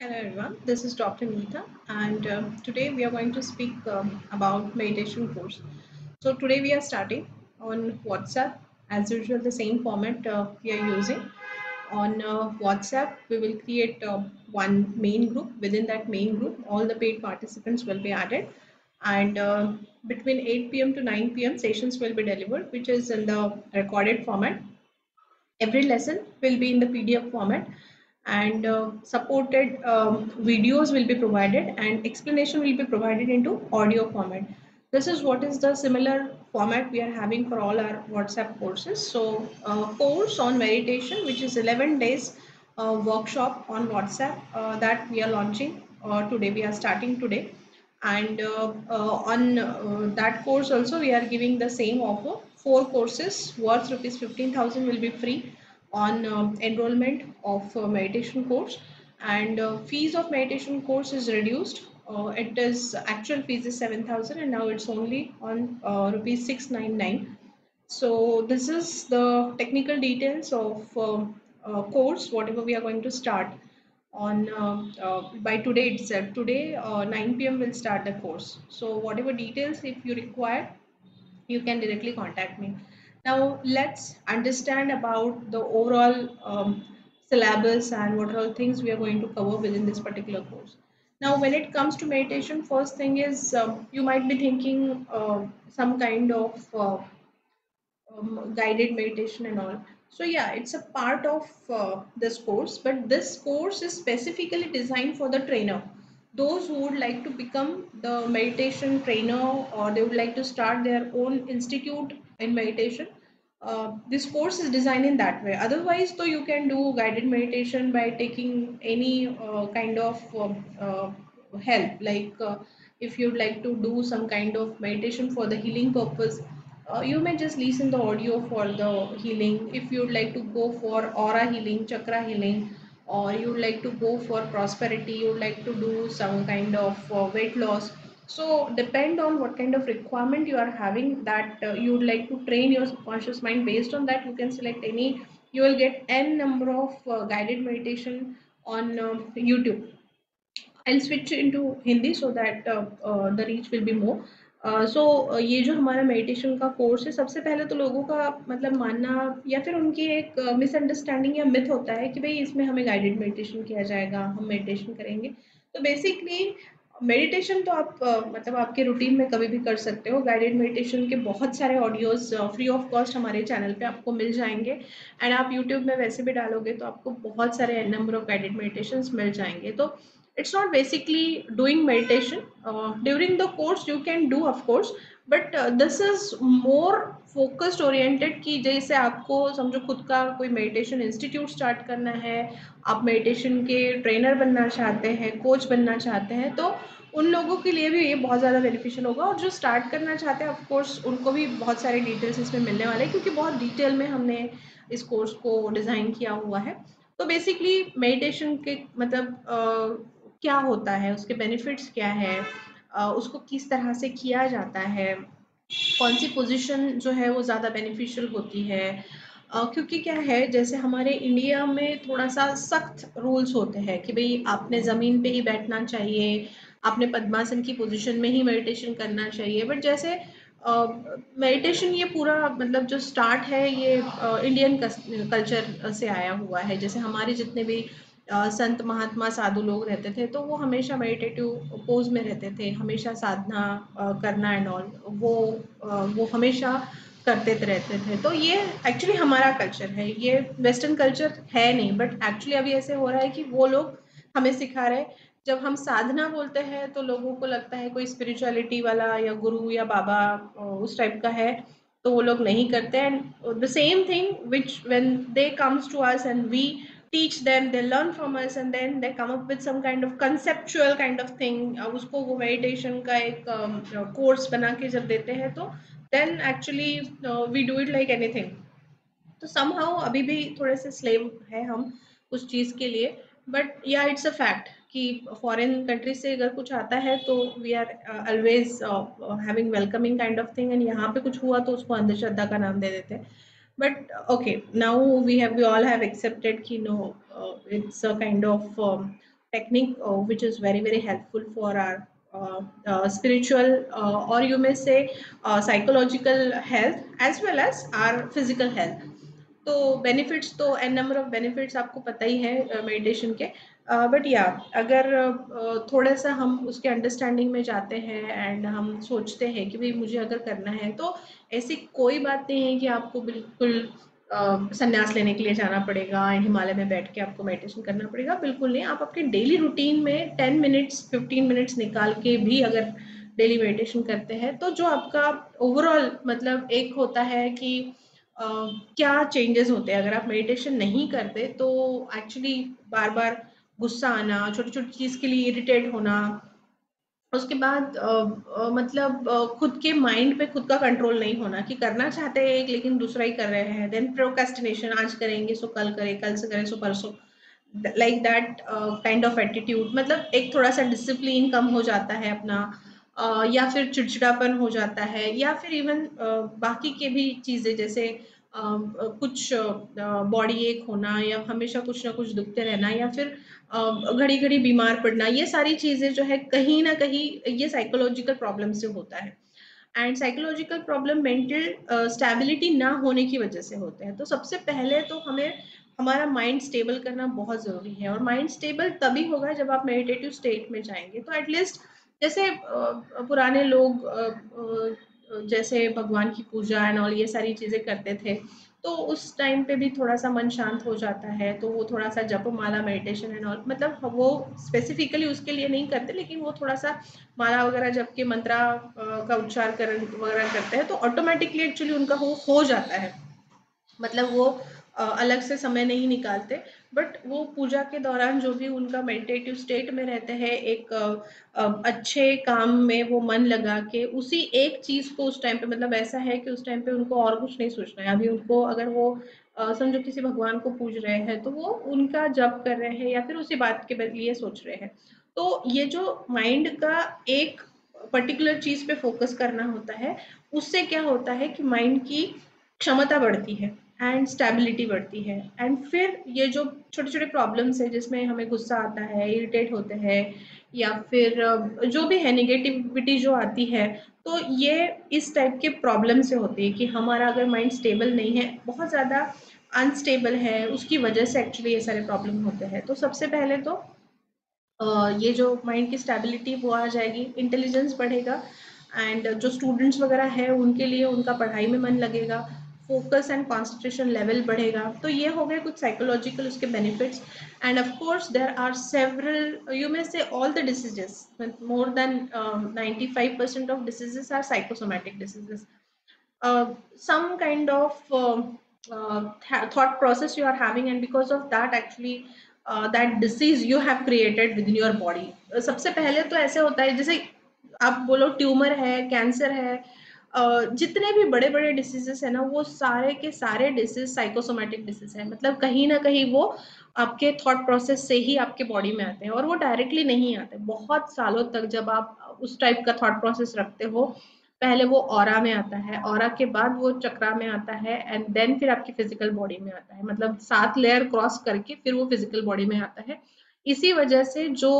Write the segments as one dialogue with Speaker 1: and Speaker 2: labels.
Speaker 1: Hello everyone, this is Dr. Neeta and today we are going to speak about meditation course. So today we are starting on WhatsApp as usual the same format we are using. On WhatsApp we will create one main group. Within that main group all the paid participants will be added and between 8 p.m. to 9 p.m. sessions will be delivered which is in the recorded format. Every lesson will be in the PDF format and supported videos will be provided and explanation will be provided into audio format. This is what is the similar format we are having for all our WhatsApp courses. So course on meditation which is 11 days workshop on WhatsApp that we are launching today. We are starting today and on that course also we are giving the same offer. Four courses worth rupees 15,000 will be free on enrollment of meditation course and fees of meditation course is reduced. It is actual fees is 7,000 and now it's only on rupees 699. So this is the technical details of course whatever we are going to start on by today itself. Today 9 p.m. will start the course. So whatever details if you require you can directly contact me. Now let's understand about the overall syllabus and what are all things we are going to cover within this particular course. Now when it comes to meditation, first thing is you might be thinking some kind of guided meditation and all. So yeah, it's a part of this course, but this course is specifically designed for the trainer. Those who would like to become the meditation trainer or they would like to start their own institute in meditation. This course is designed in that way. Otherwise, though, you can do guided meditation by taking any kind of help. Like if you'd like to do some kind of meditation for the healing purpose, you may just listen the audio for the healing. If you'd like to go for aura healing, chakra healing, or you'd like to go for prosperity, you'd like to do some kind of weight loss. So depend on what kind of requirement you are having that you would like to train your subconscious mind. Based on that, you can select any. You will get n number of guided meditation on YouTube. I'll switch into Hindi so that the reach will be more. सो ये जो हमारा meditation का course है, सबसे पहले तो लोगों का मतलब मानना या फिर उनकी एक मिसअंडरस्टैंडिंग या मिथ होता है कि भाई इसमें हमें गाइडेड मेडिटेशन किया जाएगा, हम मेडिटेशन करेंगे। तो बेसिकली मेडिटेशन तो आप मतलब आपके रूटीन में कभी भी कर सकते हो। गाइडेड मेडिटेशन के बहुत सारे ऑडियोज फ्री ऑफ कॉस्ट हमारे चैनल पे आपको मिल जाएंगे एंड आप यूट्यूब में वैसे भी डालोगे तो आपको बहुत सारे नंबर ऑफ गाइडेड मेडिटेशन मिल जाएंगे। तो it's not basically doing meditation during the course you can do of course, but this is more focused oriented कि जैसे आपको समझो खुद का कोई मेडिटेशन इंस्टीट्यूट स्टार्ट करना है, आप मेडिटेशन के ट्रेनर बनना चाहते हैं, कोच बनना चाहते हैं, तो उन लोगों के लिए भी ये बहुत ज़्यादा बेनिफिशियल होगा। और जो स्टार्ट करना चाहते हैं ऑफ कोर्स उनको भी बहुत सारे डिटेल्स इसमें मिलने वाले हैं क्योंकि बहुत डिटेल में हमने इस कोर्स को डिज़ाइन किया हुआ है। तो बेसिकली मेडिटेशन के मतलब क्या होता है, उसके बेनिफिट्स क्या है, उसको किस तरह से किया जाता है, कौन सी पोजीशन जो है वो ज़्यादा बेनिफिशियल होती है। क्योंकि क्या है जैसे हमारे इंडिया में थोड़ा सा सख्त रूल्स होते हैं कि भाई आपने ज़मीन पे ही बैठना चाहिए, आपने पद्मासन की पोजीशन में ही मेडिटेशन करना चाहिए। बट जैसे मेडिटेशन ये पूरा मतलब जो स्टार्ट है ये इंडियन कल्चर से आया हुआ है। जैसे हमारे जितने भी संत महात्मा साधु लोग रहते थे तो वो हमेशा मेडिटेटिव पोज में रहते थे, हमेशा साधना करना एंड ऑल वो हमेशा करते रहते थे। तो ये एक्चुअली हमारा कल्चर है, ये वेस्टर्न कल्चर है नहीं, बट एक्चुअली अभी ऐसे हो रहा है कि वो लोग हमें सिखा रहे हैं। जब हम साधना बोलते हैं तो लोगों को लगता है कोई स्पिरिचुअलिटी वाला या गुरु या बाबा उस टाइप का है, तो वो लोग नहीं करते। And the same thing which when they comes to us and we teach them, they learn from us and then they come up with some kind of conceptual kind of thing, उसको वो meditation का एक course बना के जब देते हैं तो then actually we do it like anything। तो somehow अभी भी थोड़े से slave है हम उस चीज़ के लिए। बट या इट्स अ फैक्ट कि फॉरेन कंट्री से अगर कुछ आता है तो we are always having welcoming kind of thing, and यहाँ पे कुछ हुआ तो उसको अंधश्रद्धा का नाम दे देते हैं। But okay, now we all have accepted कि no, it's a kind of technique which is very very helpful for our spiritual or you may say psychological health as well as our physical health. तो benefits तो N number of benefits आपको पता ही है meditation के, but या अगर थोड़ा सा हम उसके अंडरस्टैंडिंग में जाते हैं एंड हम सोचते हैं कि भाई मुझे अगर करना है तो ऐसी कोई बात नहीं है कि आपको बिल्कुल संन्यास लेने के लिए जाना पड़ेगा, हिमालय में बैठ के आपको मेडिटेशन करना पड़ेगा, बिल्कुल नहीं। आप अपने डेली रूटीन में 10 मिनट्स 15 मिनट्स निकाल के भी अगर डेली मेडिटेशन करते हैं तो जो आपका ओवरऑल मतलब एक होता है कि क्या चेंजेस होते हैं। अगर आप मेडिटेशन नहीं करते तो एक्चुअली बार बार गुस्सा आना, छोटी छोटी चीज़ के लिए इरिटेट होना, उसके बाद मतलब खुद के माइंड पे खुद का कंट्रोल नहीं होना कि करना चाहते हैं एक लेकिन दूसरा ही कर रहे हैं, देन प्रोक्रेस्टिनेशन, आज करेंगे सो कल करें, कल से करें सो परसों, like that kind of attitude, मतलब एक थोड़ा सा डिसिप्लिन कम हो जाता है अपना, या फिर चिड़चिड़ापन हो जाता है, या फिर इवन बाकी के भी चीज़ें जैसे कुछ बॉडी एक होना या हमेशा कुछ ना कुछ दुखते रहना या फिर घड़ी घड़ी बीमार पड़ना, ये सारी चीज़ें जो है कहीं ना कहीं ये साइकोलॉजिकल प्रॉब्लम से होता है। And psychological problem mental stability ना होने की वजह से होते हैं। तो सबसे पहले तो हमें हमारा माइंड स्टेबल करना बहुत ज़रूरी है, और माइंड स्टेबल तभी होगा जब आप मेडिटेटिव स्टेट में जाएंगे। तो एटलीस्ट जैसे पुराने लोग जैसे भगवान की पूजा एंड ऑल ये सारी चीज़ें करते थे, तो उस टाइम पे भी थोड़ा सा मन शांत हो जाता है, तो वो थोड़ा सा जप माला मेडिटेशन एंड ऑल, मतलब वो स्पेसिफिकली उसके लिए नहीं करते लेकिन वो थोड़ा सा माला वगैरह जप के मंत्रा का उच्चार कर वगैरह करते हैं तो ऑटोमेटिकली एक्चुअली उनका वो हो जाता है। मतलब वो अलग से समय नहीं निकालते, बट वो पूजा के दौरान जो भी उनका मेडिटेटिव स्टेट में रहते हैं, एक अच्छे काम में वो मन लगा के उसी एक चीज़ को उस टाइम पे, मतलब ऐसा है कि उस टाइम पे उनको और कुछ नहीं सोचना है। अभी उनको अगर वो समझो किसी भगवान को पूज रहे हैं तो वो उनका जप कर रहे हैं या फिर उसी बात के लिए सोच रहे हैं। तो ये जो माइंड का एक पर्टिकुलर चीज़ पे फोकस करना होता है, उससे क्या होता है कि माइंड की क्षमता बढ़ती है एंड स्टेबिलिटी बढ़ती है। एंड फिर ये जो छोटे छोटे प्रॉब्लम्स है जिसमें हमें गुस्सा आता है, इरिटेट होते हैं, या फिर जो भी है नेगेटिविटी जो आती है, तो ये इस टाइप के प्रॉब्लम से होती है कि हमारा अगर माइंड स्टेबल नहीं है, बहुत ज़्यादा अनस्टेबल है, उसकी वजह से एक्चुअली ये सारे प्रॉब्लम होते हैं। तो सबसे पहले तो ये जो माइंड की स्टेबिलिटी वो आ जाएगी, इंटेलिजेंस बढ़ेगा, एंड जो स्टूडेंट्स वगैरह है उनके लिए उनका पढ़ाई में मन लगेगा, फोकस एंड कॉन्सेंट्रेशन लेवल बढ़ेगा। तो ये हो गए कुछ साइकोलॉजिकल उसके benefits. And of course there are several, you may say all the diseases, more than 95% of diseases are psychosomatic diseases. some kind of thought process you are having, and because of that actually that disease you have created within your body। सबसे पहले तो ऐसे होता है जैसे आप बोलो tumour है, कैंसर है, जितने भी बड़े बड़े डिसीजेस है ना, वो सारे के सारे डिसीज साइकोसोमैटिक डिसीज है। मतलब कहीं ना कहीं वो आपके थॉट प्रोसेस से ही आपके बॉडी में आते हैं, और वो डायरेक्टली नहीं आते। बहुत सालों तक जब आप उस टाइप का थॉट प्रोसेस रखते हो, पहले वो ऑरा में आता है, ऑरा के बाद वो चक्रा में आता है, एंड देन फिर आपकी फिजिकल बॉडी में आता है। मतलब 7 लेयर क्रॉस करके फिर वो फिजिकल बॉडी में आता है। इसी वजह से जो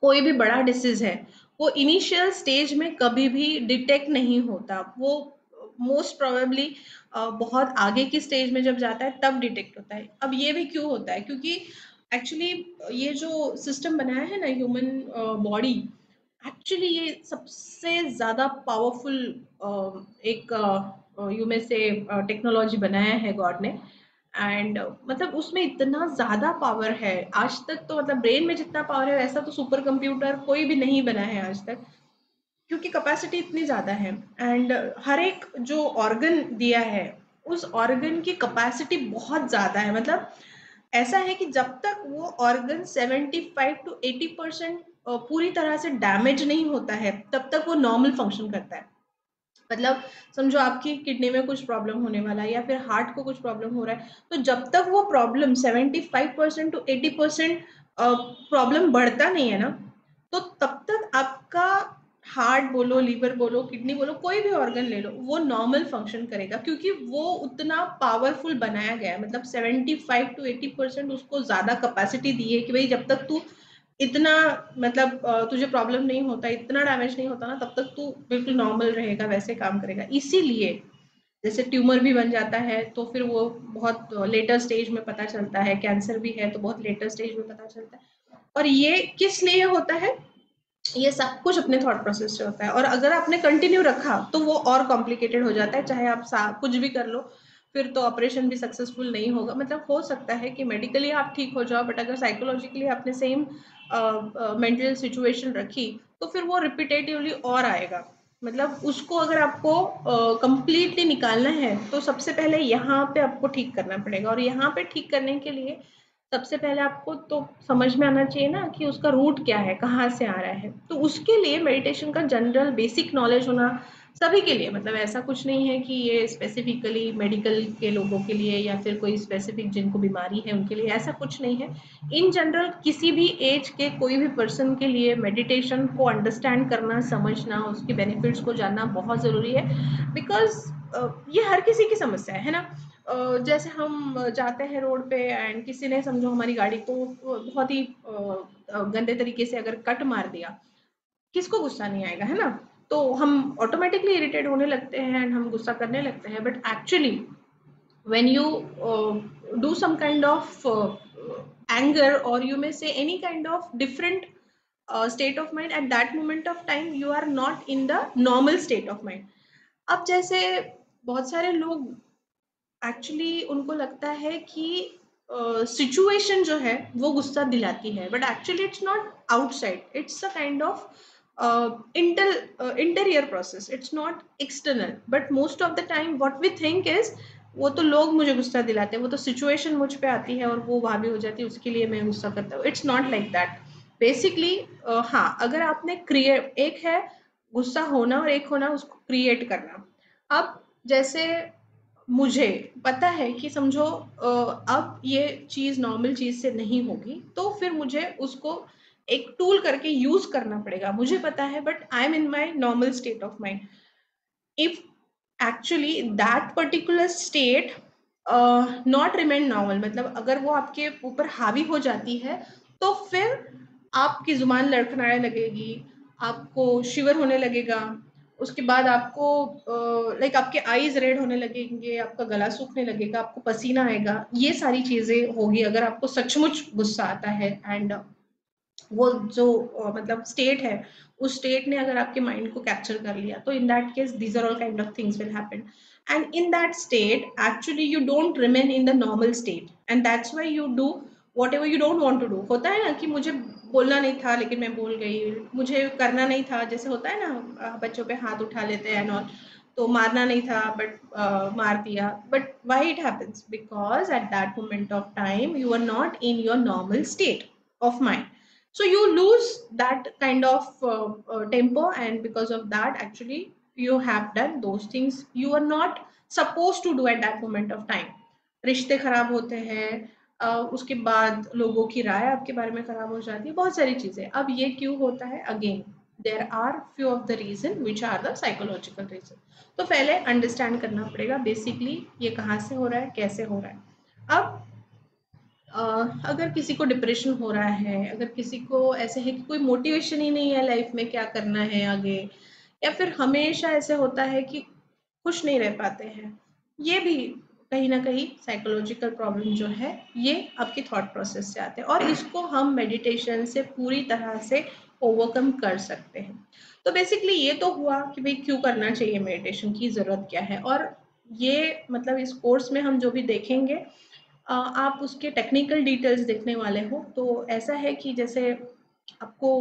Speaker 1: कोई भी बड़ा डिसीज है वो इनिशियल स्टेज में कभी भी डिटेक्ट नहीं होता, वो मोस्ट प्रोबेबली बहुत आगे की स्टेज में जब जाता है तब डिटेक्ट होता है। अब ये भी क्यों होता है, क्योंकि एक्चुअली ये जो सिस्टम बनाया है ना ह्यूमन बॉडी, एक्चुअली ये सबसे ज़्यादा पावरफुल एक यू में से टेक्नोलॉजी बनाया है गॉड ने। एंड मतलब उसमें इतना ज़्यादा पावर है, आज तक तो मतलब ब्रेन में जितना पावर है वैसा तो सुपर कंप्यूटर कोई भी नहीं बना है आज तक, क्योंकि कैपेसिटी इतनी ज़्यादा है। एंड हर एक जो ऑर्गन दिया है उस ऑर्गन की कैपेसिटी बहुत ज़्यादा है। मतलब ऐसा है कि जब तक वो ऑर्गन 75 to 80% पूरी तरह से डैमेज नहीं होता है तब तक वो नॉर्मल फंक्शन करता है। मतलब समझो आपकी किडनी में कुछ प्रॉब्लम होने वाला है या फिर हार्ट को कुछ प्रॉब्लम हो रहा है, तो जब तक वो प्रॉब्लम 75% to 80% प्रॉब्लम बढ़ता नहीं है ना, तो तब तक आपका हार्ट बोलो, लीवर बोलो, किडनी बोलो, कोई भी ऑर्गन ले लो, वो नॉर्मल फंक्शन करेगा, क्योंकि वो उतना पावरफुल बनाया गया है। मतलब 75 to 80% उसको ज्यादा कैपेसिटी दी है कि भाई जब तक तू इतना मतलब तुझे प्रॉब्लम नहीं होता, इतना डैमेज नहीं होता ना, तब तक तू बिल्कुल नॉर्मल रहेगा, वैसे काम करेगा। इसीलिए जैसे ट्यूमर भी बन जाता है तो फिर वो बहुत लेटर स्टेज में पता चलता है, कैंसर भी है तो बहुत लेटर स्टेज में पता चलता है। और ये किस लिए होता है? ये सब कुछ अपने थॉट प्रोसेस से होता है, और अगर आपने कंटिन्यू रखा तो वो और कॉम्प्लिकेटेड हो जाता है, चाहे आप कुछ भी कर लो, फिर तो ऑपरेशन भी सक्सेसफुल नहीं होगा। मतलब हो सकता है कि मेडिकली आप ठीक हो जाओ, बट अगर साइकोलॉजिकली आपने सेम मेंटल सिचुएशन रखी तो फिर वो रिपीटेटिवली और आएगा। मतलब उसको अगर आपको कंप्लीटली निकालना है तो सबसे पहले यहाँ पे आपको ठीक करना पड़ेगा, और यहाँ पे ठीक करने के लिए सबसे पहले आपको तो समझ में आना चाहिए ना कि उसका रूट क्या है, कहाँ से आ रहा है। तो उसके लिए मेडिटेशन का जनरल बेसिक नॉलेज होना सभी के लिए, मतलब ऐसा कुछ नहीं है कि ये स्पेसिफिकली मेडिकल के लोगों के लिए या फिर कोई स्पेसिफिक जिनको बीमारी है उनके लिए, ऐसा कुछ नहीं है। इन जनरल किसी भी एज के कोई भी पर्सन के लिए मेडिटेशन को अंडरस्टैंड करना, समझना, उसके बेनिफिट्स को जानना बहुत ज़रूरी है। बिकॉज ये हर किसी की समस्या है ना। जैसे हम जाते हैं रोड पे एंड किसी ने समझो हमारी गाड़ी को बहुत ही गंदे तरीके से अगर कट मार दिया, किसको गुस्सा नहीं आएगा, है ना? तो हम ऑटोमेटिकली इरिटेट होने लगते हैं एंड हम गुस्सा करने लगते हैं, but actually when you do some kind of anger, or you may say any kind of different state of mind, at that moment of time you are not in the normal state of mind. अब जैसे बहुत सारे लोग actually उनको लगता है कि situation जो है वो गुस्सा दिलाती है, but actually it's not outside, it's a kind of interior process, it's not external. But most of the time what we think is वो तो लोग मुझे गुस्सा दिलाते हैं, वो तो सिचुएशन मुझ पे आती है और वो वहां भी हो जाती है, उसके लिए मैं गुस्सा करता हूँ। It's not like that basically. हाँ, अगर आपने क्रिएट, एक है गुस्सा होना और एक होना उसको क्रिएट करना। अब जैसे मुझे पता है कि समझो अब ये चीज़ नॉर्मल चीज़ से नहीं होगी, तो फिर मुझे उसको एक टूल करके यूज़ करना पड़ेगा, मुझे पता है, but I am in my normal state of mind. If actually that particular state not remain normal, मतलब अगर वो आपके ऊपर हावी हो जाती है, तो फिर आपकी जुबान लड़खड़ाने लगेगी, आपको शिवर होने लगेगा, उसके बाद आपको लाइक आपके आईज रेड होने लगेंगे, आपका गला सूखने लगेगा, आपको पसीना आएगा, ये सारी चीजें होगी अगर आपको सचमुच गुस्सा आता है। एंड वो जो मतलब स्टेट है, उस स्टेट ने अगर आपके माइंड को कैप्चर कर लिया, तो in that case these are all kind of things will happen. And in that state actually you don't remain in the normal state, and that's why you do whatever you don't want to do. होता है ना कि मुझे बोलना नहीं था लेकिन मैं बोल गई, मुझे करना नहीं था, जैसे होता है ना बच्चों पे हाथ उठा लेते हैं एंड ऑल, तो मारना नहीं था बट मार दिया। But why it happens? Because at that moment of time you are not in your normal state of mind, so you lose that kind of temper, and because of that actually you have done those things you are not supposed to do at that moment of time। रिश्ते खराब होते हैं, उसके बाद लोगों की राय आपके बारे में खराब हो जाती है, बहुत सारी चीजें। अब ये क्यों होता है? Again there are few of the reason which are the psychological reason. तो पहले अंडरस्टैंड करना पड़ेगा बेसिकली ये कहाँ से हो रहा है, कैसे हो रहा है। अब अगर किसी को डिप्रेशन हो रहा है, अगर किसी को ऐसे है कि कोई मोटिवेशन ही नहीं है लाइफ में क्या करना है आगे, या फिर हमेशा ऐसे होता है कि खुश नहीं रह पाते हैं, ये भी कहीं ना कहीं साइकोलॉजिकल प्रॉब्लम जो है ये आपकी थॉट प्रोसेस से आते हैं, और इसको हम मेडिटेशन से पूरी तरह से ओवरकम कर सकते हैं। तो बेसिकली ये तो हुआ कि भाई क्यों करना चाहिए, मेडिटेशन की ज़रूरत क्या है। और ये मतलब इस कोर्स में हम जो भी देखेंगे आप उसके टेक्निकल डिटेल्स देखने वाले हो, तो ऐसा है कि जैसे आपको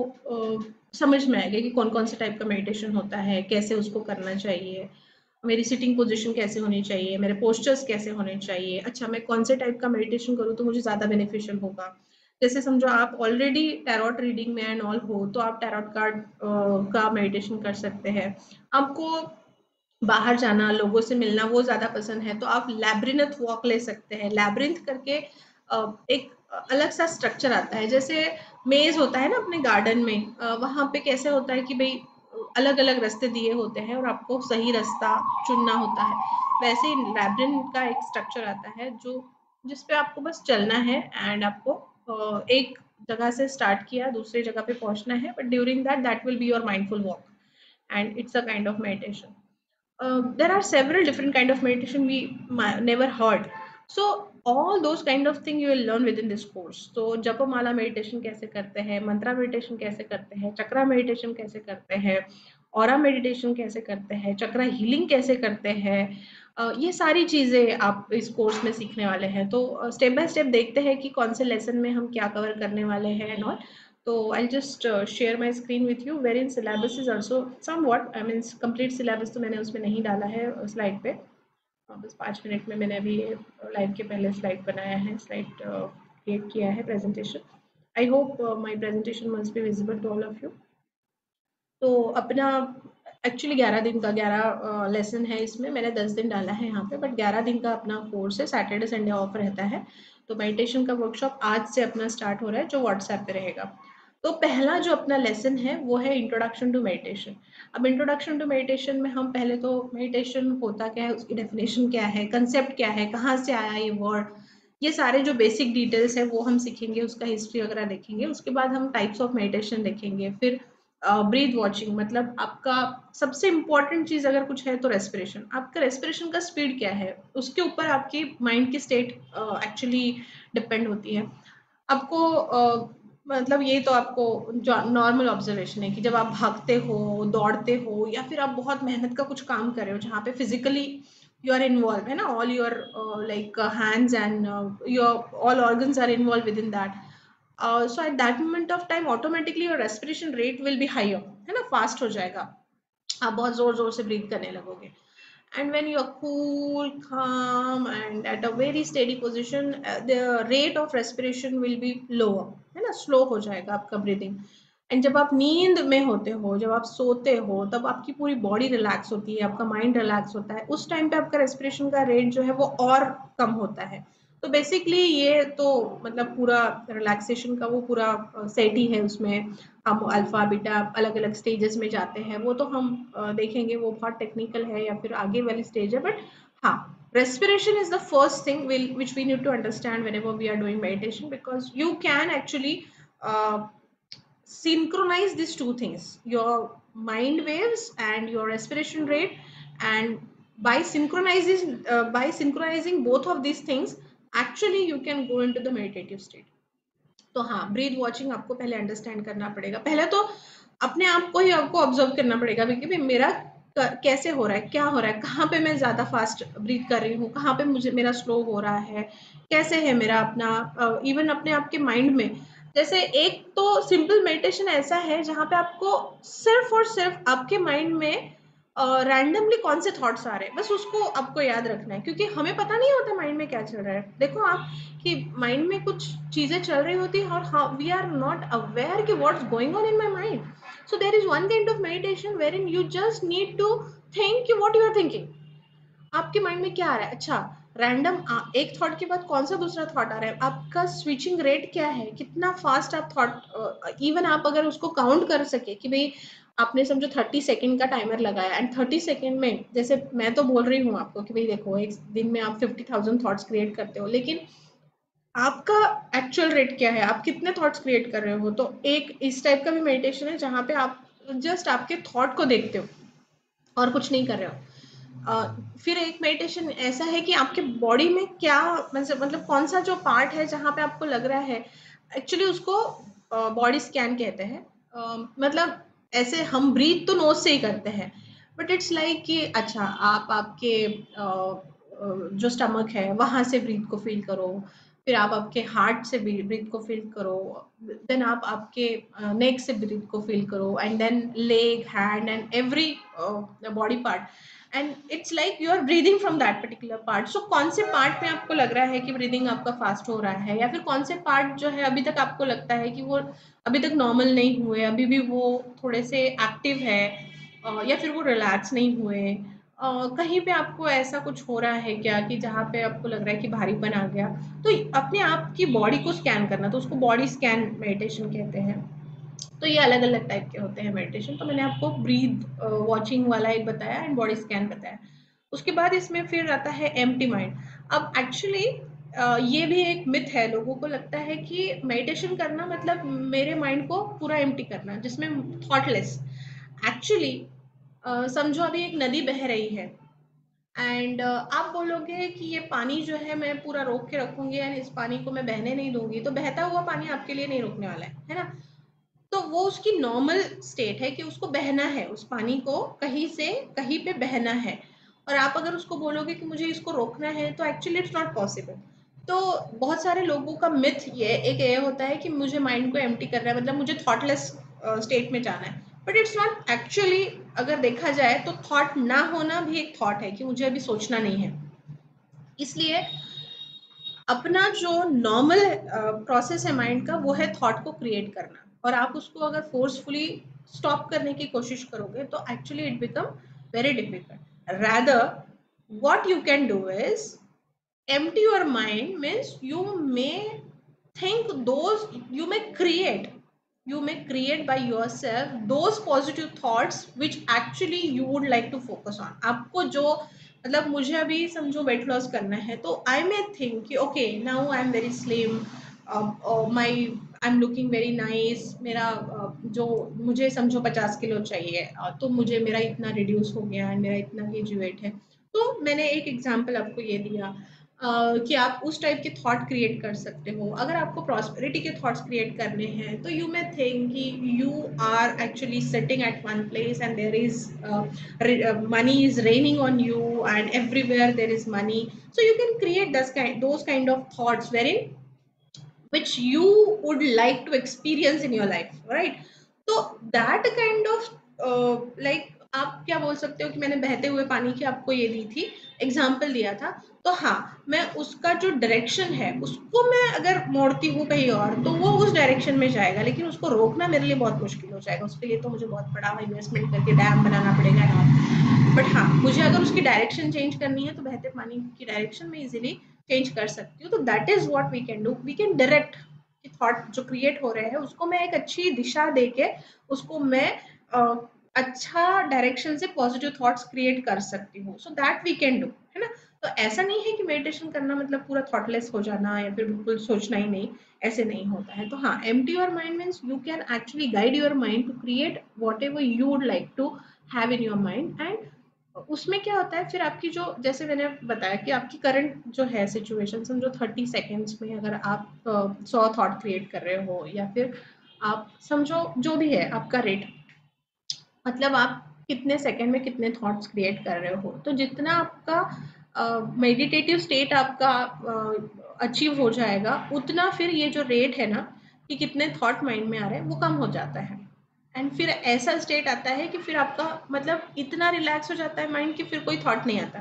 Speaker 1: समझ में आएगा कि कौन कौन से टाइप का मेडिटेशन होता है, कैसे उसको करना चाहिए, मेरी सिटिंग पोजीशन कैसे होनी चाहिए, मेरे पोस्चर्स कैसे होने चाहिए, अच्छा मैं कौन से टाइप का मेडिटेशन करूँ तो मुझे ज़्यादा बेनिफिशियल होगा। जैसे समझो आप ऑलरेडी टैरोट रीडिंग में एंड ऑल हो, तो आप टैरोट कार्ड का मेडिटेशन कर सकते हैं। आपको बाहर जाना, लोगों से मिलना वो ज़्यादा पसंद है, तो आप लैब्रिन्थ वॉक ले सकते हैं। लैब्रिन्थ करके एक अलग सा स्ट्रक्चर आता है, जैसे मेज होता है ना अपने गार्डन में, वहाँ पे कैसे होता है कि भाई अलग अलग रास्ते दिए होते हैं और आपको सही रास्ता चुनना होता है। वैसे ही लैब्रिन्थ का एक स्ट्रक्चर आता है जो जिस पे आपको बस चलना है, एंड आपको एक जगह से स्टार्ट किया, दूसरी जगह पे पहुंचना है, but during that will be your mindful walk, and it's a kind of meditation. There are several different kind of meditation we never heard. So all those kind of thing you will learn within this course. So जपमाला meditation कैसे करते हैं, मंत्रा meditation कैसे करते हैं, चक्रा meditation कैसे करते हैं, aura meditation कैसे करते हैं, चक्रा हीलिंग कैसे करते हैं, ये सारी चीज़ें आप इस कोर्स में सीखने वाले हैं। तो स्टेप बाय स्टेप देखते हैं कि कौन से लेसन में हम क्या कवर करने वाले हैं एंड ऑल। तो I just share my screen with you wherein syllabus is also somewhat, I means complete syllabus तो मैंने उसमें नहीं डाला है स्लाइड पे। बस 5 मिनट में मैंने अभी लाइव के पहले स्लाइड बनाया है, स्लाइड क्रिएट किया है presentation. I hope my presentation must be visible to all of you. तो अपना एक्चुअली 11 दिन का 11 लेसन है इसमें, मैंने 10 दिन डाला है यहाँ पे, बट 11 दिन का अपना कोर्स है, सैटरडे संडे ऑफ रहता है। तो मेडिटेशन का वर्कशॉप आज से अपना स्टार्ट हो रहा है, जो व्हाट्सएप पे रहेगा। तो पहला जो अपना लेसन है वो है इंट्रोडक्शन टू मेडिटेशन। अब इंट्रोडक्शन टू मेडिटेशन में हम पहले तो मेडिटेशन होता क्या है, उसकी डेफिनेशन क्या है, कंसेप्ट क्या है, कहाँ से आया ये वर्ड, ये सारे जो बेसिक डिटेल्स है वो हम सीखेंगे, उसका हिस्ट्री वगैरह देखेंगे। उसके बाद हम टाइप्स ऑफ मेडिटेशन देखेंगे, फिर ब्रीथ वॉचिंग, मतलब आपका सबसे इम्पॉर्टेंट चीज अगर कुछ है तो रेस्पिरेशन, आपका रेस्पिरेशन का स्पीड क्या है, उसके ऊपर आपकी माइंड की स्टेट एक्चुअली डिपेंड होती है। आपको मतलब ये तो आपको नॉर्मल ऑब्जर्वेशन है कि जब आप भागते हो, दौड़ते हो, या फिर आप बहुत मेहनत का कुछ काम कर रहे हो जहाँ पे फिजिकली यू आर इन्वॉल्व, है ना, all your like hands and your all organs are involve with in that. So at that moment of time automatically your respiration rate will be higher, है ना, फास्ट हो जाएगा, आप बहुत जोर जोर से ब्रीथ करने लगोगे। And when you are cool, calm and at a very steady position, the rate of respiration will be lower, है ना, स्लो हो जाएगा आपका ब्रीदिंग। एंड जब आप नींद में होते हो, जब आप सोते हो, तब आपकी पूरी बॉडी रिलैक्स होती है, आपका माइंड रिलैक्स होता है, उस टाइम पे आपका रेस्पिरेशन का रेट जो है वो और कम होता है। तो बेसिकली ये तो मतलब पूरा रिलैक्सेशन का वो पूरा सेट ही है, उसमें हम अल्फा बीटा अलग अलग स्टेजेस में जाते हैं, वो तो हम देखेंगे, वो बहुत टेक्निकल है या फिर आगे वाली स्टेज है। बट हाँ, respiration is the first thing which we need to understand whenever we are doing meditation, because you can actually uh, synchronize these two things, your mind waves and your respiration rate, and by synchronizing both of these things, actually you can go into the meditative state. तो हाँ, breathe watching आपको पहले understand करना पड़ेगा। पहले तो अपने आप को ही आपको ऑब्जर्व करना पड़ेगा कि भाई मेरा कैसे हो रहा है, क्या हो रहा है, कहाँ पे मैं ज़्यादा फास्ट ब्रीथ कर रही हूँ, कहाँ पे मुझे मेरा स्लो हो रहा है, कैसे है मेरा अपना इवन अपने आप के माइंड में। जैसे एक तो सिंपल मेडिटेशन ऐसा है जहाँ पे आपको सिर्फ और सिर्फ आपके माइंड में रैंडमली कौन से थॉट्स आ रहे हैं, बस उसको आपको याद रखना है, क्योंकि हमें पता नहीं होता माइंड में क्या चल रहा है। देखो आप कि माइंड में कुछ चीजें चल रही होती है और वी आर नॉट अवेयर कि what's going on in my mind. So there is one kind of meditation wherein you just need to think कि व्हाट यू आर थिंकिंग, आपके माइंड में क्या आ रहा है। अच्छा, रैंडम एक थॉट के बाद कौन सा दूसरा थॉट आ रहा है, आपका स्विचिंग रेट क्या है, कितना फास्ट आप थॉट, इवन आप अगर उसको काउंट कर सके कि भाई आपने समझो 30 सेकेंड का टाइमर लगाया एंड 30 सेकेंड में, जैसे मैं तो बोल रही हूँ आपको कि भाई देखो एक दिन में आप 50,000 थॉट्स क्रिएट करते हो, लेकिन आपका एक्चुअल रेट क्या है, आप कितने थॉट्स क्रिएट कर रहे हो। तो एक इस टाइप का भी मेडिटेशन है जहाँ पे आप जस्ट आपके थॉट को देखते हो और कुछ नहीं कर रहे हो। फिर एक मेडिटेशन ऐसा है कि आपके बॉडी में क्या मतलब कौन सा जो पार्ट है जहाँ पे आपको लग रहा है, एक्चुअली उसको बॉडी स्कैन कहते हैं। मतलब ऐसे हम ब्रीथ तो नोज से ही करते हैं, बट इट्स लाइक कि अच्छा आप आपके जो स्टमक है वहाँ से ब्रीथ को फील करो, फिर आप आपके हार्ट से ब्रीथ को फील करो, देन आप आपके नेक से ब्रीथ को फील करो, and then leg, hand and every body part, and it's like you are breathing from that particular part. So कौन से पार्ट में आपको लग रहा है कि ब्रीदिंग आपका फास्ट हो रहा है, या फिर कौन से पार्ट जो है अभी तक आपको लगता है कि वो अभी तक नॉर्मल नहीं हुए, अभी भी वो थोड़े से एक्टिव है, या फिर वो रिलैक्स नहीं हुए, कहीं पे आपको ऐसा कुछ हो रहा है क्या कि जहाँ पे आपको लग रहा है कि भारीपन आ गया। तो अपने आप की बॉडी को स्कैन करना, तो उसको बॉडी स्कैन मेडिटेशन कहते हैं। तो ये अलग अलग टाइप के होते हैं मेडिटेशन। तो मैंने आपको ब्रीथ वॉचिंग वाला एक बताया एंड बॉडी स्कैन बताया। उसके बाद इसमें फिर आता है एम्प्टी माइंड। अब एक्चुअली ये भी एक मिथ है, लोगों को लगता है कि मेडिटेशन करना मतलब मेरे माइंड को पूरा एम्प्टी करना, जिसमें थॉटलेस। एक्चुअली समझो अभी एक नदी बह रही है, एंड आप बोलोगे कि ये पानी जो है मैं पूरा रोक के रखूंगी एंड इस पानी को मैं बहने नहीं दूंगी, तो बहता हुआ पानी आपके लिए नहीं रुकने वाला है ना। तो वो उसकी नॉर्मल स्टेट है कि उसको बहना है, उस पानी को कहीं से कहीं पे बहना है। और आप अगर उसको बोलोगे कि मुझे इसको रोकना है, तो एक्चुअली इट्स नॉट पॉसिबल। तो बहुत सारे लोगों का मिथ ये होता है कि मुझे माइंड को एम्प्टी करना है, मतलब मुझे थॉटलेस स्टेट में जाना है। बट इट्स नॉट एक्चुअली, अगर देखा जाए तो थॉट ना होना भी एक थॉट है कि मुझे अभी सोचना नहीं है। इसलिए अपना जो नॉर्मल प्रोसेस है माइंड का, वो है थॉट को क्रिएट करना। और आप उसको अगर फोर्सफुली स्टॉप करने की कोशिश करोगे तो actually it become very difficult. Rather what you can do is empty your mind, means you may think those, you may create by yourself those positive thoughts which actually you would like to focus on। आपको जो मतलब मुझे अभी समझो weight loss करना है, तो आई मे think कि okay now I am very slim, my I am looking very nice, मेरा जो मुझे समझो 50 किलो चाहिए, तो मुझे मेरा इतना रिड्यूस हो गया एंड मेरा इतना केजी वेट है। तो मैंने एक एग्जाम्पल आपको ये दिया कि आप उस टाइप के थॉट क्रिएट कर सकते हो। अगर आपको प्रॉस्पेरिटी के थॉट्स क्रिएट करने हैं, तो यू मे थिंक कि you are actually sitting at one place and there is money is raining on you and everywhere there is money, so you can create those kind of thoughts wherein which you would like to experience in your life, right? तो that kind of like आप क्या बोल सकते हो कि मैंने बहते हुए पानी की आपको ये दी थी, एग्जाम्पल दिया था। तो हाँ, मैं उसका जो डायरेक्शन है उसको मैं अगर मोड़ती हूँ कहीं और, तो वो उस डायरेक्शन में जाएगा, लेकिन उसको रोकना मेरे लिए बहुत मुश्किल हो जाएगा। उसके लिए तो मुझे बहुत बड़ा इन्वेस्टमेंट करके डैम बनाना पड़ेगा ना। बट हाँ, मुझे अगर उसकी डायरेक्शन चेंज करनी है तो बहते पानी की डायरेक्शन में इजीली चेंज कर सकती हूँ। तो that is what we can do, we can direct thought जो क्रिएट हो रहे हैं उसको मैं एक अच्छी दिशा देके उसको मैं अच्छा डायरेक्शन से पॉजिटिव थॉट्स क्रिएट कर सकती हूँ। So that we can do, है ना। तो ऐसा नहीं है कि मेडिटेशन करना मतलब पूरा थॉटलेस हो जाना या फिर बिल्कुल सोचना ही नहीं, ऐसे नहीं होता है। तो हाँ, empty your mind means you can actually guide your mind to create whatever you would like to have in your mind. And उसमें क्या होता है फिर आपकी जो, जैसे मैंने बताया कि आपकी करंट जो है सिचुएशन, समझो 30 सेकेंड्स में अगर आप 100 थॉट क्रिएट कर रहे हो, या फिर आप समझो जो भी है आपका रेट, मतलब आप कितने सेकंड में कितने थॉट्स क्रिएट कर रहे हो, तो जितना आपका मेडिटेटिव स्टेट आपका अचीव हो जाएगा, उतना फिर ये जो रेट है ना कि कितने थॉट माइंड में आ रहे हैं वो कम हो जाता है। एंड फिर ऐसा स्टेट आता है कि फिर आपका मतलब इतना रिलैक्स हो जाता है माइंड कि फिर कोई थॉट नहीं आता।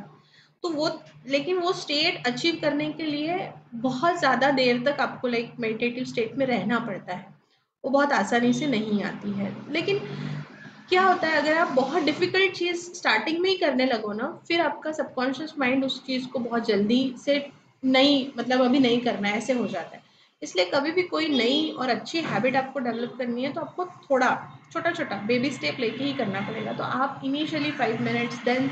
Speaker 1: तो वो, लेकिन वो स्टेट अचीव करने के लिए बहुत ज़्यादा देर तक आपको लाइक मेडिटेटिव स्टेट में रहना पड़ता है, वो बहुत आसानी से नहीं आती है। लेकिन क्या होता है, अगर आप बहुत डिफिकल्ट चीज़ स्टार्टिंग में ही करने लगो ना, फिर आपका सबकॉन्शियस माइंड उस चीज़ को बहुत जल्दी से नहीं, मतलब अभी नहीं करना है, ऐसे हो जाता है। इसलिए कभी भी कोई नई और अच्छी हैबिट आपको डेवलप करनी है तो आपको थोड़ा छोटा छोटा बेबी स्टेप लेके ही करना पड़ेगा। तो आप initially 5 minutes, then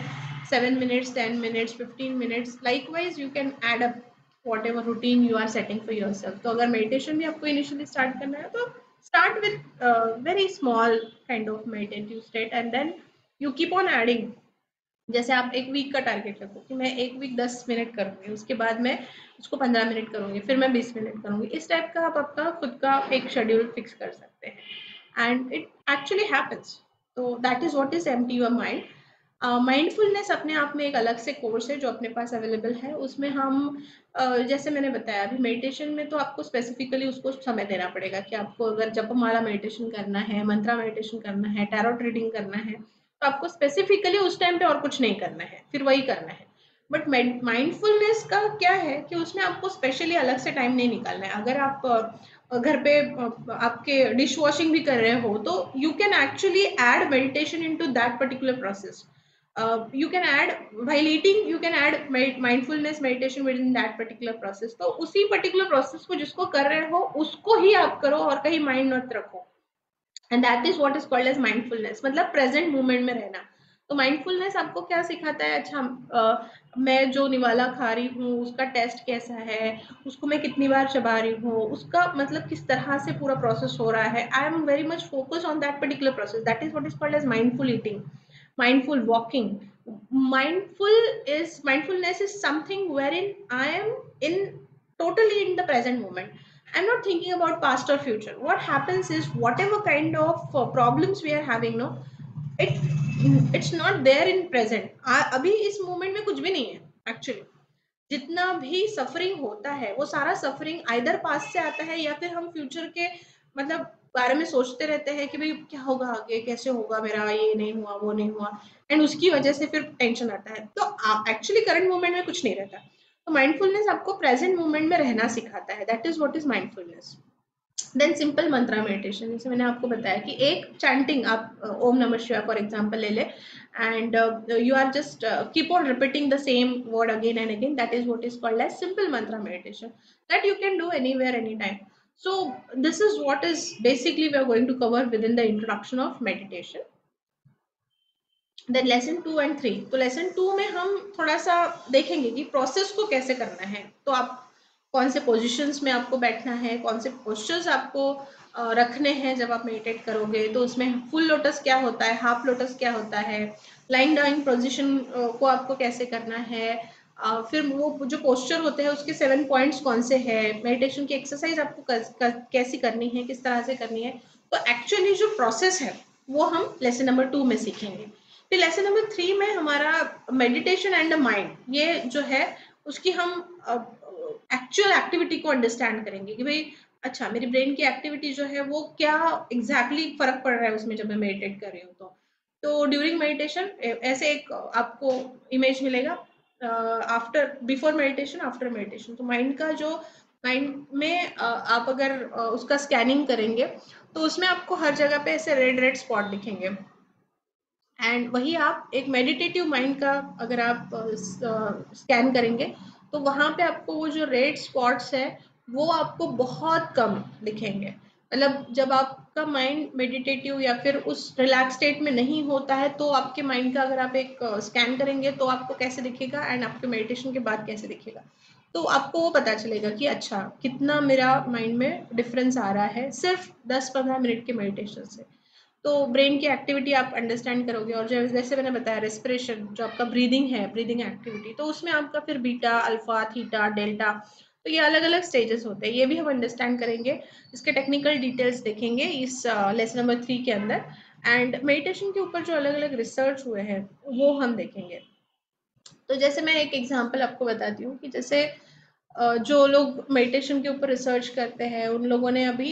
Speaker 1: 7 minutes, 10 minutes, 15 minutes, likewise you can add up whatever routine you are setting for yourself. तो अगर मेडिटेशन भी आपको इनिशियली स्टार्ट करना है, तो start with very small kind of meditative state and then you keep on adding। जैसे आप एक वीक का टारगेट रखो कि मैं एक वीक 10 मिनट करूंगी, उसके बाद मैं उसको 15 मिनट करूंगी, फिर मैं 20 मिनट करूंगी। इस टाइप का आप आपका खुद का एक शेड्यूल फिक्स कर सकते हैं एंड इट एक्चुअली हैपेंस। तो that is what is empty your mind. Mindfulness अपने आप में एक अलग से कोर्स है जो अपने पास अवेलेबल है। उसमें हम जैसे मैंने बताया अभी, मेडिटेशन में तो आपको स्पेसिफिकली उसको समय देना पड़ेगा कि आपको अगर जपमाला मेडिटेशन करना है, मंत्रा मेडिटेशन करना है, टैरोट रीडिंग करना है, तो आपको स्पेसिफिकली उस टाइम पे और कुछ नहीं करना है, फिर वही करना है। बट माइंडफुलनेस का क्या है कि उसमें आपको स्पेशली अलग से टाइम नहीं निकालना है। अगर आप घर पे आपके डिश वॉशिंग भी कर रहे हो, तो you can actually add meditation into that particular process. You can add while eating, you can add mindfulness meditation within that particular process। तो उसी particular process को जिसको कर रहे हो उसको ही आप करो और कहीं माइंड मत रखो। And that is what is called as mindfulness, मतलब प्रेजेंट मोमेंट में रहना। तो माइंडफुलनेस आपको क्या सिखाता है, अच्छा मैं जो निवाला खा रही हूँ उसका टेस्ट कैसा है, उसको मैं कितनी बार चबा रही हूँ, उसका मतलब किस तरह से पूरा प्रोसेस हो रहा है, I am very much focus on that particular process, that is what is called as mindful eating, mindful walking. Mindfulness is something wherein I am in totally in the present moment. I'm not thinking about past or future. What happens is whatever kind of problems we are having, no, it's not there in present. अभी इस moment में कुछ भी नहीं है actually. जितना भी suffering होता है वो सारा सफरिंग आइदर पास से आता है या फिर हम फ्यूचर के मतलब बारे में सोचते रहते हैं कि भाई क्या होगा आगे, कैसे होगा मेरा, ये नहीं हुआ वो नहीं हुआ, एंड उसकी वजह से फिर टेंशन आता है। तो एक्चुअली करंट मोमेंट में कुछ नहीं रहता। तो माइंडफुलनेस आपको प्रेजेंट मोमेंट में रहना सिखाता है, that is what is mindfulness. Then simple mantra meditation, जैसे मैंने आपको बताया कि एक चैंटिंग आप ओम नमः शिवाय फॉर एग्जांपल ले ले, and you are just keep on repeating the same word again and again, that is what is called as simple mantra meditation, that you can do anywhere anytime. So this is what is basically we are going to cover within the introduction of meditation. Then lesson 2 and 3, तो lesson 2 में हम थोड़ा सा देखेंगे कि process को कैसे करना है। तो आप कौन से पोजीशंस में आपको बैठना है, कौन से पोस्चर्स आपको रखने हैं जब आप मेडिटेट करोगे, तो उसमें फुल लोटस क्या होता है, हाफ लोटस क्या होता है, लाइंग डाउन पोजीशन को आपको कैसे करना है, फिर वो जो पोस्चर होते हैं उसके 7 पॉइंट्स कौन से हैं, मेडिटेशन की एक्सरसाइज आपको कैसी करनी है, किस तरह से करनी है। तो एक्चुअली जो प्रोसेस है वो हम लेसन नंबर 2 में सीखेंगे। फिर लेसन नंबर 3 में हमारा मेडिटेशन एंड द माइंड, ये जो है उसकी हम एक्चुअल एक्टिविटी को अंडरस्टैंड करेंगे कि भाई अच्छा मेरी ब्रेन की एक्टिविटी जो है वो क्या एग्जैक्टली फर्क पड़ रहा है उसमें जब मैं मेडिटेट कर रही हूँ। तो ड्यूरिंग मेडिटेशन ऐसे एक आपको इमेज मिलेगा after before meditation after meditation. तो माइंड का जो माइंड में आप अगर उसका स्कैनिंग करेंगे तो उसमें आपको हर जगह पे ऐसे रेड रेड स्पॉट दिखेंगे, एंड वही आप एक मेडिटेटिव माइंड का अगर आप स्कैन करेंगे तो वहाँ पे आपको वो जो रेड स्पॉट्स है वो आपको बहुत कम दिखेंगे। मतलब जब आपका माइंड मेडिटेटिव या फिर उस रिलैक्स स्टेट में नहीं होता है तो आपके माइंड का अगर आप एक स्कैन करेंगे तो आपको कैसे दिखेगा, एंड आपके मेडिटेशन के बाद कैसे दिखेगा, तो आपको वो पता चलेगा कि अच्छा कितना मेरा माइंड में डिफरेंस आ रहा है सिर्फ 10-15 मिनट के मेडिटेशन से। तो ब्रेन की एक्टिविटी आप अंडरस्टैंड करोगे, और जैसे मैंने बताया रेस्पिरेशन जो आपका ब्रीदिंग है, ब्रीदिंग एक्टिविटी, तो उसमें आपका फिर बीटा, अल्फा, थीटा, डेल्टा, तो ये अलग अलग स्टेजेस होते हैं, ये भी हम अंडरस्टैंड करेंगे। इसके टेक्निकल डिटेल्स देखेंगे इस लेसन नंबर 3 के अंदर, एंड मेडिटेशन के ऊपर जो अलग अलग रिसर्च हुए हैं वो हम देखेंगे। तो जैसे मैं एक एग्जांपल आपको बताती हूँ कि जैसे जो लोग मेडिटेशन के ऊपर रिसर्च करते हैं उन लोगों ने अभी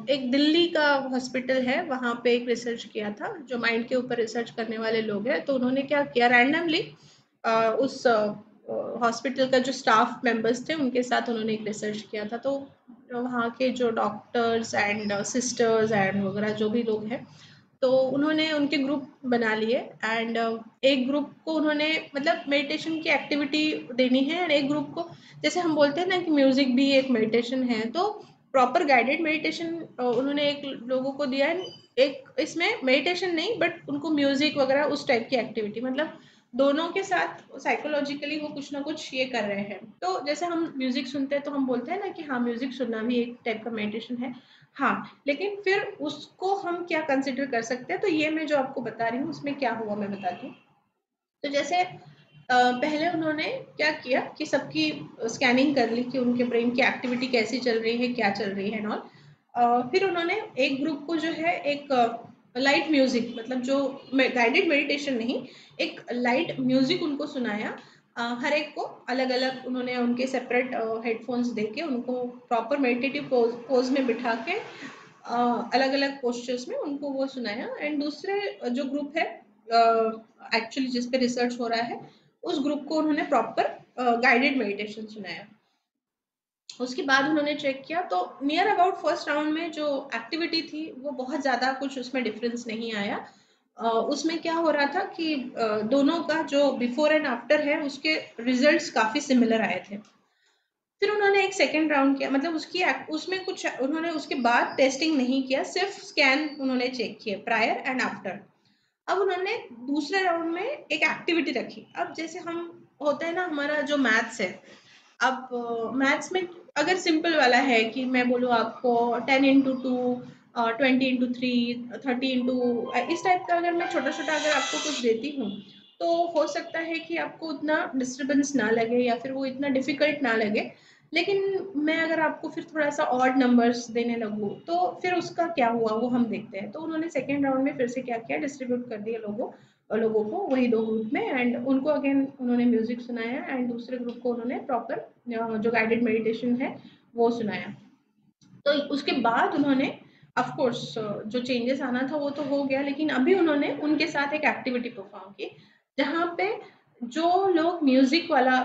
Speaker 1: एक दिल्ली का हॉस्पिटल है वहाँ पे एक रिसर्च किया था, जो माइंड के ऊपर रिसर्च करने वाले लोग हैं, तो उन्होंने क्या किया रैंडमली उस हॉस्पिटल का जो स्टाफ मेंबर्स थे उनके साथ उन्होंने एक रिसर्च किया था। तो वहाँ के जो डॉक्टर्स एंड सिस्टर्स एंड वगैरह जो भी लोग हैं तो उन्होंने उनके ग्रुप बना लिए, एंड एक ग्रुप को उन्होंने मतलब मेडिटेशन की एक्टिविटी देनी है, एंड एक ग्रुप को जैसे हम बोलते हैं ना कि म्यूजिक भी एक मेडिटेशन है, तो प्रॉपर गाइडेड मेडिटेशन उन्होंने एक लोगों को दिया है। एक इसमें मेडिटेशन नहीं बट उनको म्यूजिक वगैरह उस टाइप की एक्टिविटी, मतलब दोनों के साथ साइकोलॉजिकली वो कुछ ना कुछ ये कर रहे हैं। तो जैसे हम म्यूजिक सुनते हैं तो हम बोलते हैं ना कि हाँ म्यूजिक सुनना भी एक टाइप का मेडिटेशन है, हाँ, लेकिन फिर उसको हम क्या कंसिडर कर सकते हैं, तो ये मैं जो आपको बता रही हूँ उसमें क्या हुआ मैं बताती हूँ। तो जैसे पहले उन्होंने क्या किया कि सबकी स्कैनिंग कर ली कि उनके ब्रेन की एक्टिविटी कैसी चल रही है, क्या चल रही है नॉल। फिर उन्होंने एक ग्रुप को जो है एक लाइट म्यूजिक, मतलब जो गाइडेड मेडिटेशन नहीं, एक लाइट म्यूजिक उनको सुनाया। हर एक को अलग अलग उन्होंने उनके सेपरेट हेडफोन्स दे के उनको प्रॉपर मेडिटेटिव पोज में बिठा के अलग अलग पोस्चर्स में उनको वो सुनाया, एंड दूसरे जो ग्रुप है एक्चुअली जिस पे रिसर्च हो रहा है उस ग्रुप को उन्होंने प्रॉपर गाइडेड मेडिटेशन सुनाया। उसके बाद उन्होंने चेक किया तो नियर अबाउट फर्स्ट राउंड में जो एक्टिविटी थी वो बहुत ज़्यादा कुछ उसमें डिफरेंस नहीं आया। उसमें क्या हो रहा था कि दोनों का जो बिफोर एंड आफ्टर है उसके रिजल्ट्स काफ़ी सिमिलर आए थे। फिर उन्होंने एक सेकेंड राउंड किया, मतलब उसमें कुछ उन्होंने उसके बाद टेस्टिंग नहीं किया, सिर्फ स्कैन उन्होंने चेक किया प्रायर एंड आफ्टर। अब उन्होंने दूसरे राउंड में एक एक्टिविटी रखी। अब जैसे हम होता है ना, हमारा जो मैथ्स है, अब मैथ्स में अगर सिंपल वाला है कि मैं बोलूँ आपको 10 into 2, 20 into 3, 30 into, इस टाइप का अगर मैं छोटा छोटा अगर आपको कुछ देती हूँ, तो हो सकता है कि आपको उतना डिस्टर्बेंस ना लगे या फिर वो इतना डिफिकल्ट ना लगे। लेकिन मैं अगर आपको फिर थोड़ा सा ऑड नंबर्स देने लगूँ, तो फिर उसका क्या हुआ वो हम देखते हैं। तो उन्होंने सेकेंड राउंड में फिर से क्या किया, डिस्ट्रीब्यूट कर दिया लोगों को वही दो ग्रुप में, एंड उनको अगेन उन्होंने म्यूजिक सुनाया, एंड दूसरे ग्रुप को उन्होंने प्रॉपर जो गाइडेड मेडिटेशन है वो सुनाया। तो उसके बाद उन्होंने ऑफ कोर्स जो चेंजेस आना था वो तो हो गया, लेकिन अभी उन्होंने उनके साथ एक एक्टिविटी परफॉर्म की, जहाँ पे जो लोग म्यूजिक वाला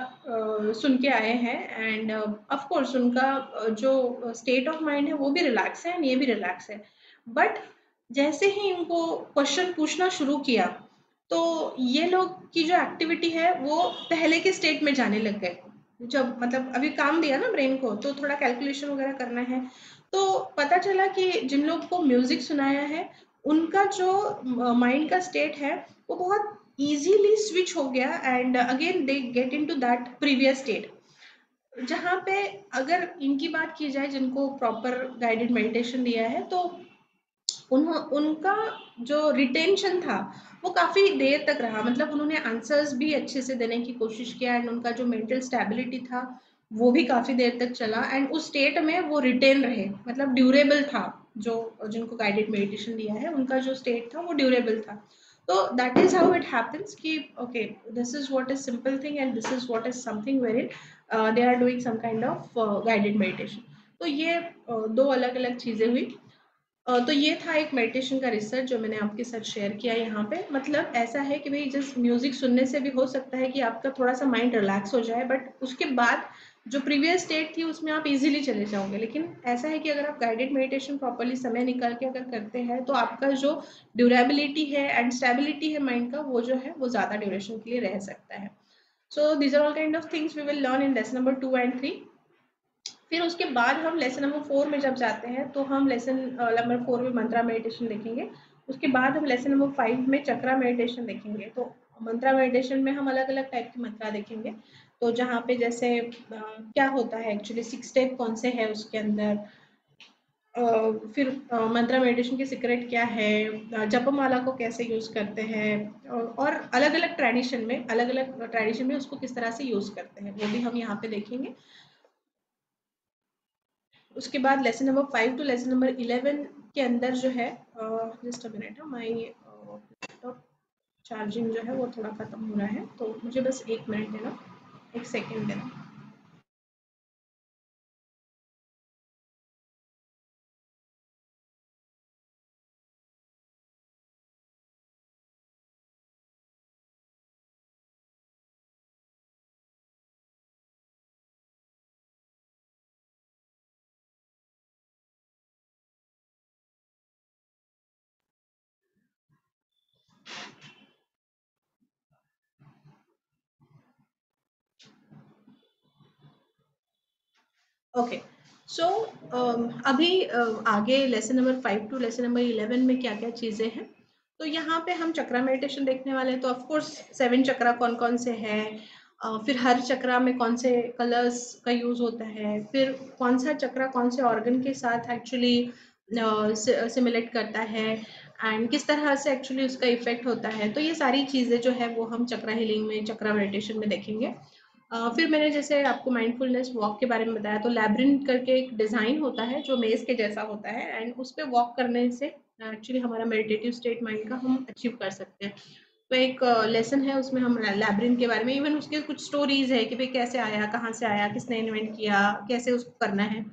Speaker 1: सुन के आए हैं, एंड ऑफ कोर्स उनका जो स्टेट ऑफ माइंड है वो भी रिलैक्स है एंड ये भी रिलैक्स है। बट जैसे ही इनको क्वेश्चन पूछना शुरू किया, तो ये लोग की जो एक्टिविटी है वो पहले के स्टेट में जाने लग गए। जब मतलब अभी काम दिया ना ब्रेन को, तो थोड़ा कैलकुलेशन वगैरह करना है, तो पता चला कि जिन लोग को म्यूजिक सुनाया है उनका जो माइंड का स्टेट है वो बहुत इजीली स्विच हो गया, and again they get into that previous state. जहाँ पे अगर इनकी बात की जाए जिनको प्रॉपर गाइडेड मेडिटेशन दिया है, तो उनका जो रिटेंशन था वो काफ़ी देर तक रहा, मतलब उन्होंने आंसर्स भी अच्छे से देने की कोशिश किया, एंड उनका जो मेंटल स्टेबिलिटी था वो भी काफ़ी देर तक चला, एंड उस स्टेट में वो रिटेन रहे, मतलब ड्यूरेबल था। जो जिनको गाइडेड मेडिटेशन दिया है उनका जो स्टेट था वो ड्यूरेबल था। तो that is how it happens कि okay, this is what is simple thing and this is what is something where in they are doing some kind of guided meditation. तो ये दो अलग अलग चीज़ें हुई। तो ये था एक मेडिटेशन का रिसर्च जो मैंने आपके साथ शेयर किया यहाँ पे। मतलब ऐसा है कि भाई जिस म्यूजिक सुनने से भी हो सकता है कि आपका थोड़ा सा माइंड रिलैक्स हो जाए, बट उसके बाद जो प्रीवियस स्टेट थी उसमें आप इजीली चले जाओगे। लेकिन ऐसा है कि अगर आप गाइडेड मेडिटेशन प्रॉपरली समय निकाल के अगर करते हैं, तो आपका जो ड्यूरेबिलिटी है एंड स्टेबिलिटी है माइंड का, वो जो है वो ज़्यादा ड्यूरेशन के लिए रह सकता है। So these are all kind of things we will learn in lesson number 2 and 3। फिर उसके बाद हम लेसन नंबर 4 में जब जाते हैं, तो हम लेसन नंबर 4 में मंत्रा मेडिटेशन देखेंगे। उसके बाद हम लेसन नंबर 5 में चक्रा मेडिटेशन देखेंगे। तो मंत्रा मेडिटेशन में हम अलग अलग टाइप की मंत्रा देखेंगे। तो जहाँ पे जैसे क्या होता है एक्चुअली, 6 स्टेप कौन से है उसके अंदर, फिर मंत्रा मेडिटेशन की सीक्रेट क्या है, जपमाला को कैसे यूज़ करते हैं, और अलग अलग ट्रेडिशन में उसको किस तरह से यूज़ करते हैं, वो भी हम यहाँ पे देखेंगे। उसके बाद lesson number 5 to lesson number 11 के अंदर जो है, just a minute, my laptop charging जो है वो थोड़ा ख़त्म हो रहा है, तो मुझे बस 1 मिनट देना, 1 सेकेंड देना। ओके, सो अभी आगे lesson number 5 to lesson number 11 में क्या क्या चीज़ें हैं। तो यहाँ पे हम चक्रा मेडिटेशन देखने वाले हैं। तो ऑफ कोर्स 7 चक्रा कौन कौन से हैं, फिर हर चक्रा में कौन से कलर्स का यूज़ होता है, फिर कौन सा चक्रा कौन से ऑर्गन के साथ एक्चुअली सिमुलेट करता है, एंड किस तरह से एक्चुअली उसका इफेक्ट होता है। तो ये सारी चीज़ें जो है वो हम चक्रा हीलिंग में, चक्रा मेडिटेशन में देखेंगे। फिर मैंने जैसे आपको माइंडफुलनेस वॉक के बारे में बताया, तो लैब्रिंथ करके एक डिज़ाइन होता है जो मेज़ के जैसा होता है, एंड उस पे वॉक करने से एक्चुअली हमारा मेडिटेटिव स्टेट माइंड का हम अचीव कर सकते हैं। तो एक लेसन है उसमें हम लैब्रिंथ के बारे में, इवन उसके कुछ स्टोरीज है कि भाई कैसे आया, कहाँ से आया, किसने इन्वेंट किया, कैसे उसको करना है,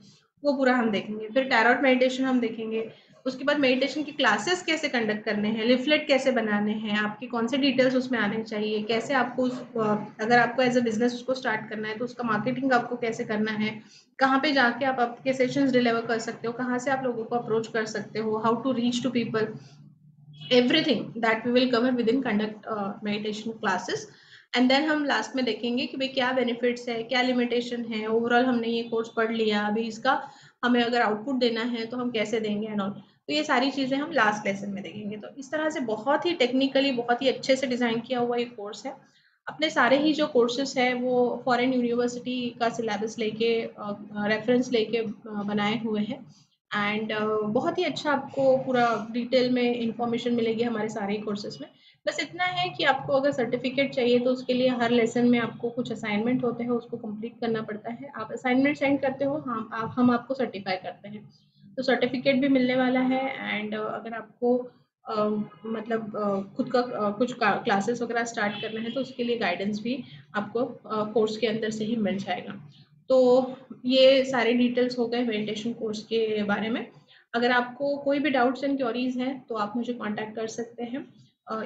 Speaker 1: वो पूरा हम देखेंगे। फिर टैरोट मेडिटेशन हम देखेंगे। उसके बाद मेडिटेशन की क्लासेस कैसे कंडक्ट करने हैं, लिफलेट कैसे बनाने हैं, आपकी कौन से डिटेल्स उसमें आने चाहिए, कैसे आपको अगर आपको एज अ बिजनेस उसको स्टार्ट करना है तो उसका मार्केटिंग आपको कैसे करना है, कहाँ पे जाके आप आपके सेशंस डिलीवर कर सकते हो, कहाँ से आप लोगों को अप्रोच कर सकते हो, how to reach to people, everything that we will cover within conduct meditation classes। And then हम लास्ट में देखेंगे कि भाई क्या बेनिफिट्स है, क्या लिमिटेशन है। ओवरऑल हमने ये कोर्स पढ़ लिया, अभी इसका हमें अगर आउटपुट देना है तो हम कैसे देंगे एंड ऑल। तो ये सारी चीज़ें हम लास्ट लेसन में देखेंगे। तो इस तरह से बहुत ही टेक्निकली बहुत ही अच्छे से डिज़ाइन किया हुआ एक कोर्स है। अपने सारे ही जो कोर्सेस है वो फॉरेन यूनिवर्सिटी का सिलेबस लेके रेफरेंस लेके बनाए हुए हैं। एंड बहुत ही अच्छा आपको पूरा डिटेल में इंफॉर्मेशन मिलेगी हमारे सारे कोर्सेज में। बस इतना है कि आपको अगर सर्टिफिकेट चाहिए तो उसके लिए हर लेसन में आपको कुछ असाइनमेंट होते हैं, उसको कंप्लीट करना पड़ता है। आप असाइनमेंट सेंड करते हो, हम आपको सर्टिफाई करते हैं, तो सर्टिफिकेट भी मिलने वाला है। एंड अगर आपको मतलब खुद का कुछ क्लासेस वगैरह स्टार्ट करना है तो उसके लिए गाइडेंस भी आपको कोर्स के अंदर से ही मिल जाएगा। तो ये सारे डिटेल्स हो गए मेडिटेशन कोर्स के बारे में। अगर आपको कोई भी डाउट्स एंड क्वेरीज हैं तो आप मुझे कांटेक्ट कर सकते हैं।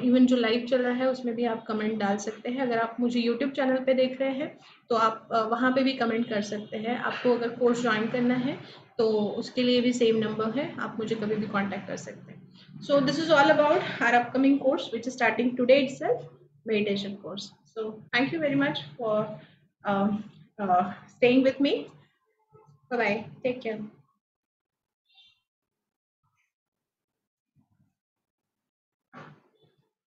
Speaker 1: इवन जो लाइव चल रहा है उसमें भी आप कमेंट डाल सकते हैं। अगर आप मुझे यूट्यूब चैनल पे देख रहे हैं तो आप वहाँ पे भी कमेंट कर सकते हैं। आपको अगर कोर्स ज्वाइन करना है तो उसके लिए भी सेम नंबर है, आप मुझे कभी भी कांटेक्ट कर सकते हैं। So this is all about our upcoming course which is starting today itself, meditation course. So thank you very much for um, staying with me. Bye bye. Take care.